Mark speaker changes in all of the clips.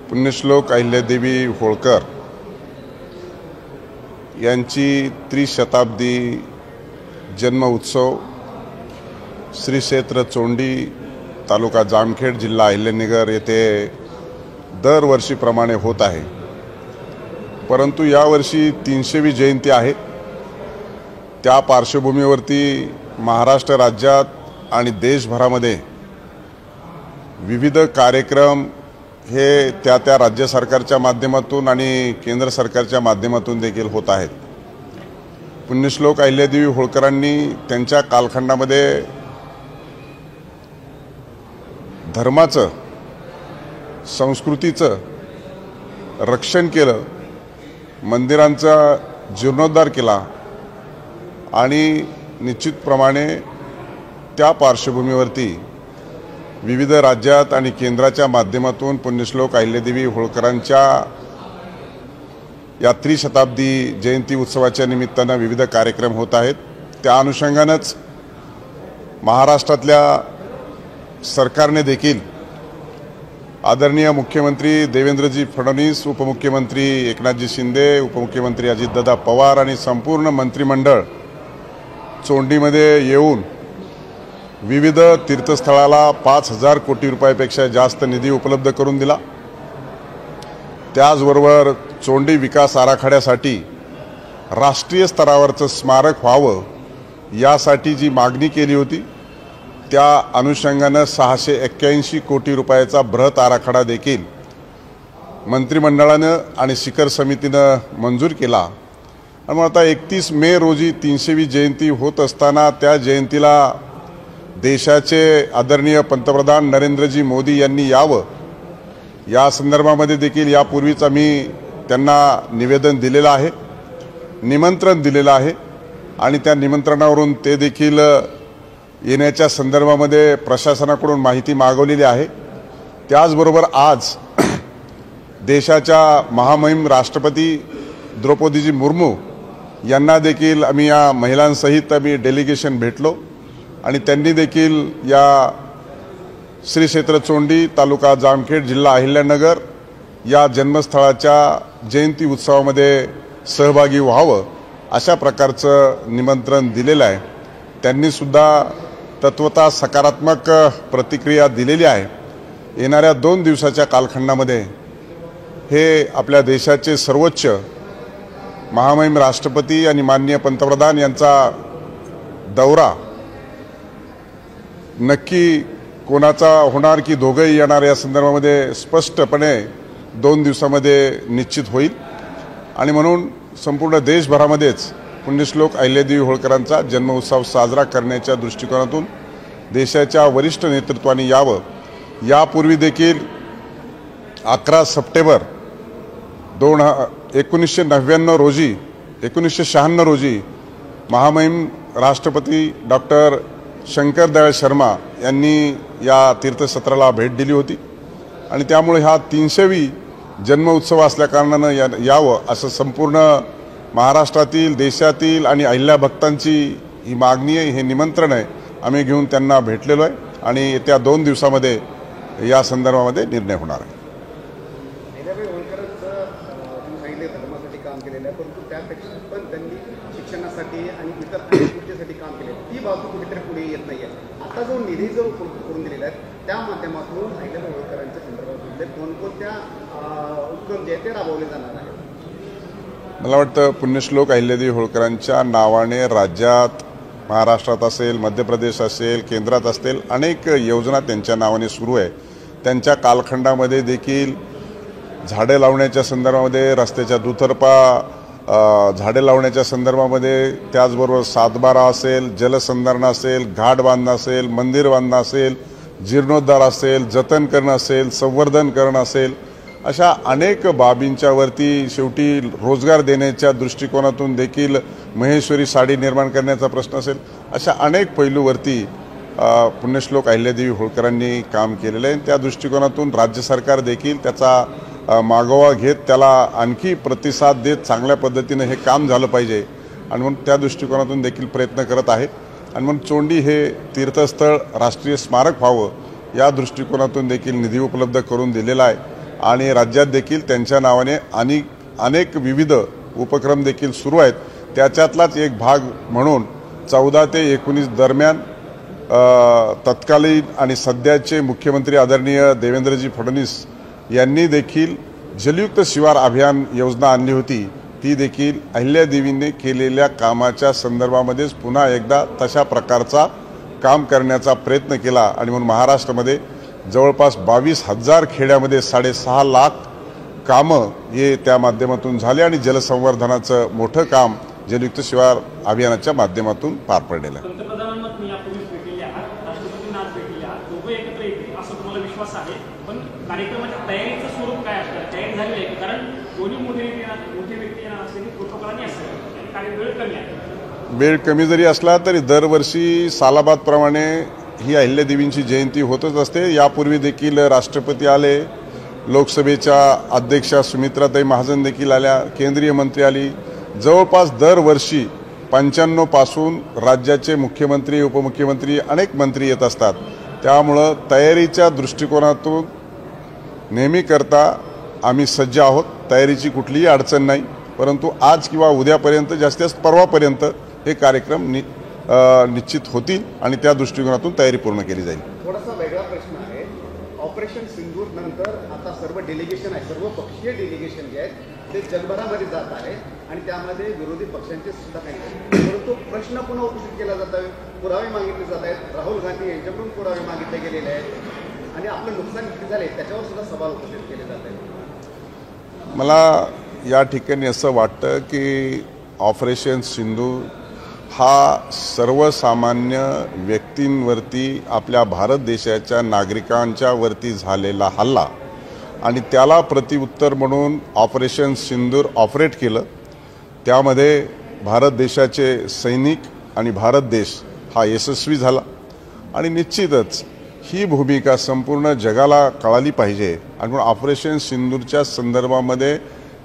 Speaker 1: पुण्यश्लोक अहिल्यादेवी होळकर यांची त्रिशताब्दी जन्म उत्सव श्री क्षेत्र चोंडी तालुका जामखेड जिल्हा अहिल्यानगर येथे दरवर्षीप्रमाणे होत आहे। परंतु यावर्षी 300वी जयंती आहे। त्या पार्श्वभूमीवरती महाराष्ट्र राज्यात आणि देशभरामध्ये विविध कार्यक्रम हे त्या राज्य सरकारच्या माध्यमातून आणि केंद्र सरकारच्या माध्यमातून देखील होत आहेत। पुण्यश्लोक अहिल्यादेवी होळकरांनी त्यांच्या कालखंडामध्ये धर्माचं संस्कृतीचं रक्षण केलं, मंदिरांचा जीर्णोद्धार केला आणि निश्चितप्रमाणे त्या पार्श्वभूमीवरती विविध राज्यात आणि केंद्राच्या माध्यमातून पुण्यश्लोक अहिल्यादेवी होळकरांच्या या त्रिशताब्दी जयंती उत्सवाच्या निमित्तानं विविध कार्यक्रम होत आहेत। त्या अनुषंगानेच महाराष्ट्रातल्या सरकारने देखील आदरणीय मुख्यमंत्री देवेंद्रजी फडणवीस, उपमुख्यमंत्री एकनाथजी शिंदे, उपमुख्यमंत्री अजितदादा पवार आणि संपूर्ण मंत्रिमंडळ चोंडीमध्ये येऊन विविध तीर्थस्थळाला 5,000 कोटी रुपयापेक्षा जास्त निधी उपलब्ध करून दिला। त्याचबरोबर चोंडी विकास आराखड्यासाठी राष्ट्रीय स्तरावरचं स्मारक व्हावं यासाठी जी मागणी केली होती त्या अनुषंगानं 681 कोटी रुपयाचा बृहत आराखडा देखील मंत्रिमंडळानं आणि शिखर समितीनं मंजूर केला। आणि आता 31 मे रोजी 300वी जयंती होत असताना त्या जयंतीला देशाचे आदरणीय पंतप्रधान नरेंद्रजी मोदी यांनी यावं या संदर्भामध्ये देखील यापूर्वीच आम्ही त्यांना निवेदन दिलेलं आहे, निमंत्रण दिलेलं आहे आणि त्या निमंत्रणावरून ते देखील येण्याच्या संदर्भामध्ये प्रशासनाकडून माहिती मागवलेली आहे। त्याचबरोबर आज देशाच्या महामहिम राष्ट्रपती द्रौपदीजी मुर्मू यांना देखील आम्ही या महिलांसहित आम्ही डेलिगेशन भेटलो आणि त्यांनी देखील या श्री क्षेत्र चोंडी तालुका जामखेड जिल्हा अहिल्यानगर या जन्मस्थळाच्या जयंती उत्सवामध्ये सहभागी व्हावं अशा प्रकारचं निमंत्रण दिलेलं आहे। त्यांनी सुद्धा तत्वतः सकारात्मक प्रतिक्रिया दिलेली आहे। येणाऱ्या 2 दिवसाच्या कालखंडामध्ये हे आपल्या देशाचे सर्वोच्च महामहिम राष्ट्रपती आणि माननीय पंतप्रधान यांचा दौरा नक्की कोणाचा होणार की दोघंही येणार या संदर्भामध्ये स्पष्टपणे 2 दिवसामध्ये निश्चित होईल आणि म्हणून संपूर्ण देशभरामध्येच पुण्यश्लोक अहिल्यादेवी होळकरांचा जन्मोत्सव साजरा करण्याच्या दृष्टिकोनातून देशाच्या वरिष्ठ नेतृत्वाने यावं। यापूर्वी देखील 11 सप्टेंबर 1996 रोजी महामहिम राष्ट्रपती डॉक्टर शंकर दयाळ शर्मा यांनी या तीर्थक्षेत्राला भेट दिली होती आणि त्यामुळे हा 300वी जन्मोत्सव असल्याकारणानं यावं असं संपूर्ण महाराष्ट्रातील, देशातील आणि अहिल्या भक्तांची ही मागणी आहे, हे निमंत्रण आहे। आम्ही घेऊन त्यांना भेटलेलो आहे आणि येत्या 2 दिवसामध्ये या संदर्भामध्ये निर्णय होणार आहे।
Speaker 2: अहिल्यादेवी होळकरांचं तुम्ही सांगितले धर्मासाठी काम केलेलं आहे, परंतु त्यापेक्षा पण त्यांनी शिक्षणासाठी आणि इतर अनेक गोष्टींसाठी काम केले, ती बाजू कुठेतरी पुढे येत नाही आहे। आता जो निधी जो करून दिलेला आहे त्या माध्यमातून अहिल्यादेवी होळकरांच्या संदर्भात कोणकोणत्या उपक्रम जे ते राबवले जाणार आहेत?
Speaker 1: मला वाटतं पुण्यश्लोक अहिल्यादेवी होळकरांच्या नावाने राज्यात, महाराष्ट्रात असेल, मध्य प्रदेश असेल, केंद्रात असेल अनेक योजना त्यांच्या नावाने सुरू आहे। त्यांच्या कालखंडामध्ये देखील झाडे लावण्याच्या संदर्भामध्ये, रस्त्याच्या दुतर्फा झाडे लावण्याच्या संदर्भामध्ये, त्याचबरोबर सातबारा असेल, जलसंधारण असेल, घाट बांधणं असेल, मंदिर बांधणं असेल, जीर्णोद्धार असेल, जतन करणं असेल, संवर्धन करणं असेल, अशा अनेक बाबींच्यावरती शेवटी रोजगार देण्याच्या दृष्टिकोनातून देखील महेश्वरी साडी निर्माण करण्याचा प्रश्न असेल, अशा अनेक पैलूवरती पुण्यश्लोक अहिल्यादेवी होळकरांनी काम केलेलं आहे। त्या दृष्टिकोनातून राज्य सरकार देखील त्याचा मागोवा घेत त्याला आणखी प्रतिसाद देत चांगल्या पद्धतीने हे काम झालं पाहिजे आणि म्हणून त्या दृष्टिकोनातून देखील प्रयत्न करत आहे। आणि म्हणून चोंडी हे तीर्थस्थळ राष्ट्रीय स्मारक व्हावं या दृष्टिकोनातून देखील निधी उपलब्ध करून दिलेला आहे। आणि राज्यात देखील त्यांच्या नावाने अनेक विविध उपक्रम देखील सुरू आहेत। त्याच्यातलाच एक भाग म्हणून 14 ते 19 दरम्यान तत्कालीन आणि सध्याचे मुख्यमंत्री आदरणीय देवेंद्रजी फडणवीस यांनी देखील जलयुक्त शिवार अभियान योजना आणली होती। ती देखील अहिल्यादेवींनी केलेल्या कामाच्या संदर्भामध्येच पुन्हा एकदा तशा प्रकारचा काम करण्याचा प्रयत्न केला आणि म्हणून महाराष्ट्रामध्ये जवळपास 22,000 खेड्यामध्ये 6.5 लाख कामं हे त्या माध्यमातून झाले आणि जलसंवर्धनाचं मोठं काम जलयुक्त शिवार अभियानाच्या माध्यमातून पार पडलेलं आहे।
Speaker 3: पंतप्रधानांना तुम्ही यापूर्वीच भेटलेले आहात, राष्ट्रपतींना आज भेटलेले आहात, दोघं एकत्र येतील असं तुम्हाला विश्वास आहे, पण कार्यक्रमाच्या तयारीचं स्वरूप काय असतं? तयारी झालेली आहे कारण दोन्ही मोठे व्यक्ती येणार असलेली प्रोटोकॉलनी असेल आणि काही वेळ कमी आहे।
Speaker 1: वेळ कमी जरी असला तरी दरवर्षी सालाबादप्रमाणे ही अहिल्यादेवींची जयंती होतच असते। यापूर्वी देखील राष्ट्रपती आले, लोकसभेच्या अध्यक्षा सुमित्राताई महाजन देखील आल्या, केंद्रीय मंत्री आली। जवळपास दरवर्षी 95 पासून राज्याचे मुख्यमंत्री उपमुख्यमंत्री अनेक मंत्री येत असतात। त्यामुळं तयारीच्या दृष्टिकोनातून नेहमी करता आम्ही सज्ज आहोत, तयारीची कुठलीही अडचण नाही। परंतु आज किंवा उद्यापर्यंत जास्तीत जास्त परवापर्यंत हे कार्यक्रम निश्चित होतील आणि त्या दृष्टिकोनातून तयारी पूर्ण केली जाईल।
Speaker 2: थोडासा वेगळा प्रश्न आहे, ऑपरेशन सिंदूर नंतर आता सर्व डेलिगेशन आहे, सर्व पक्षीय डेलिगेशन जे आहेत ते जगभरामध्ये जात आहे आणि त्यामध्ये विरोधी पक्षांचे सुद्धा काही, परंतु प्रश्न पुन्हा उपस्थित केला जात आहे, पुरावे मागितले जात आहेत, राहुल गांधी यांच्याकडून पुरावे मागितले गेलेले आहेत आणि आपलं नुकसान किती झाले त्याच्यावर सुद्धा सवाल उपस्थित केले जात आहेत।
Speaker 1: मला या ठिकाणी असं वाटतं की ऑपरेशन सिंदूर हा सर्वसामान्य व्यक्तींवरती आपल्या भारत देशाच्या नागरिकांच्या वरती झालेला हल्ला आणि त्याला प्रतिउत्तर म्हणून ऑपरेशन सिंदूर ऑपरेट केलं। त्यामध्ये भारत देशाचे सैनिक आणि भारत देश हा यशस्वी झाला आणि निश्चितच ही भूमिका संपूर्ण जगाला कळाली पाहिजे आणि म्हणून ऑपरेशन सिंदूरच्या संदर्भामध्ये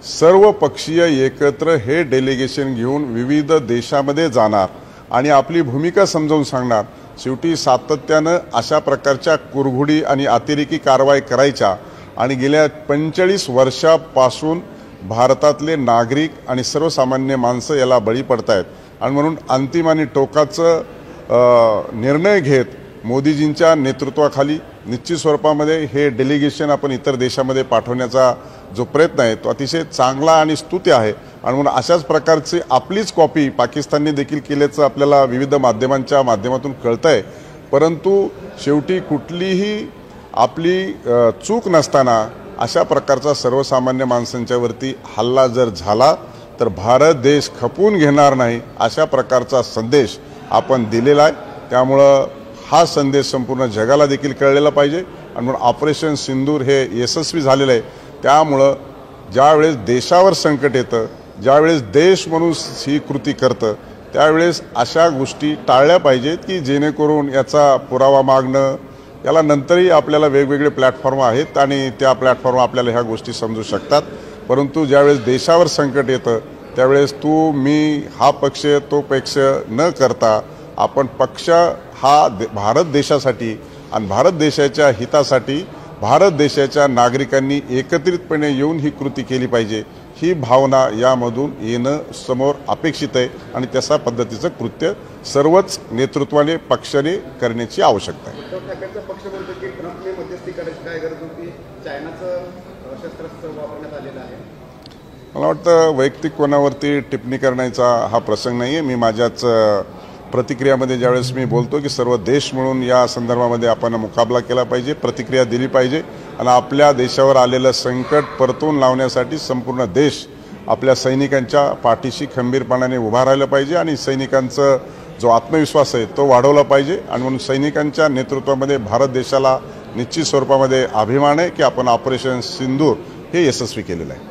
Speaker 1: सर्व पक्षीय एकत्र हे डेलिगेशन घेऊन विविध देशामध्ये जाणार आणि आपली भूमिका समजावून सांगणार। शेवटी सातत्यानं अशा प्रकारच्या कुरघोडी आणि अतिरेकी कारवाई करायच्या आणि गेल्या 45 वर्षापासून भारतातले नागरिक आणि सर्वसामान्य माणसं याला बळी पडतायत आणि म्हणून अंतिम आणि टोकाचं निर्णय घेत मोदीजींच्या नेतृत्वाखाली निश्चित स्वरूपामध्ये हे डेलिगेशन आपण इतर देशामध्ये पाठवण्याचा जो प्रयत्न आहे तो अतिशय चांगला आणि स्तुत्य आहे आणि म्हणून अशाच प्रकारची आपलीच कॉपी पाकिस्तानने देखील केल्याचं आपल्याला विविध माध्यमांच्या माध्यमातून कळतंय। परंतु शेवटी कुठलीही आपली चूक नसताना अशा प्रकारचा सर्वसामान्य माणसांच्यावरती हल्ला जर झाला तर भारत देश खपून घेणार नाही अशा प्रकारचा संदेश आपण दिलेला आहे। त्यामुळं हा संदेश संपूर्ण जगाला देखील कळलेला पाहिजे आणि म्हणून ऑपरेशन सिंदूर हे यशस्वी झालेलं आहे। त्यामुळं ज्यावेळेस देशावर संकट येतं, ज्यावेळेस देश म्हणून ही कृती करतं त्यावेळेस अशा गोष्टी टाळल्या पाहिजेत की जेणेकरून याचा पुरावा मागणं याला नंतरही आपल्याला वेगवेगळे प्लॅटफॉर्म आहेत आणि त्या प्लॅटफॉर्म आपल्याला ह्या गोष्टी समजू शकतात। परंतु ज्यावेळेस देशावर संकट येतं त्यावेळेस तू मी हा पक्ष तो पक्ष न करता आपण पक्ष हा भारत देशासाठी आणि भारत देशाच्या हितासाठी भारत देशाच्या नागरिकांनी एकत्रितपणे येऊन ही कृती केली पाहिजे ही भावना यामधून येणं समोर अपेक्षित आहे आणि तशा पद्धतीचं कृत्य सर्वच नेतृत्वाने पक्षाने करण्याची आवश्यकता आहे।
Speaker 2: उद्धव ठाकरेंचा पक्ष म्हणतो की ट्रम्पने मध्यस्थी करायची काय गरज होती, चायनाचं शस्त्रास्त्र वापरण्यात आलेलं आहे।
Speaker 1: मला वाटतं वैयक्तिक कोणावरती टिप्पणी करण्याचा हा प्रसंग नाही आहे। मी माझ्याच प्रतिक्रियामध्ये ज्यावेळेस मी बोलतो की सर्व देश म्हणून या संदर्भामध्ये आपण मुकाबला केला पाहिजे, प्रतिक्रिया दिली पाहिजे आणि आपल्या देशावर आलेलं संकट परतून लावण्यासाठी संपूर्ण देश आपल्या सैनिकांच्या पाठीशी खंबीरपणाने उभा राहिलं पाहिजे आणि सैनिकांचा जो आत्मविश्वास आहे तो वाढवला पाहिजे आणि म्हणून सैनिकांच्या नेतृत्वामध्ये भारत देशाला निश्चित स्वरूपामध्ये अभिमान आहे की आपण ऑपरेशन सिंदूर हे यशस्वी केलेलं आहे।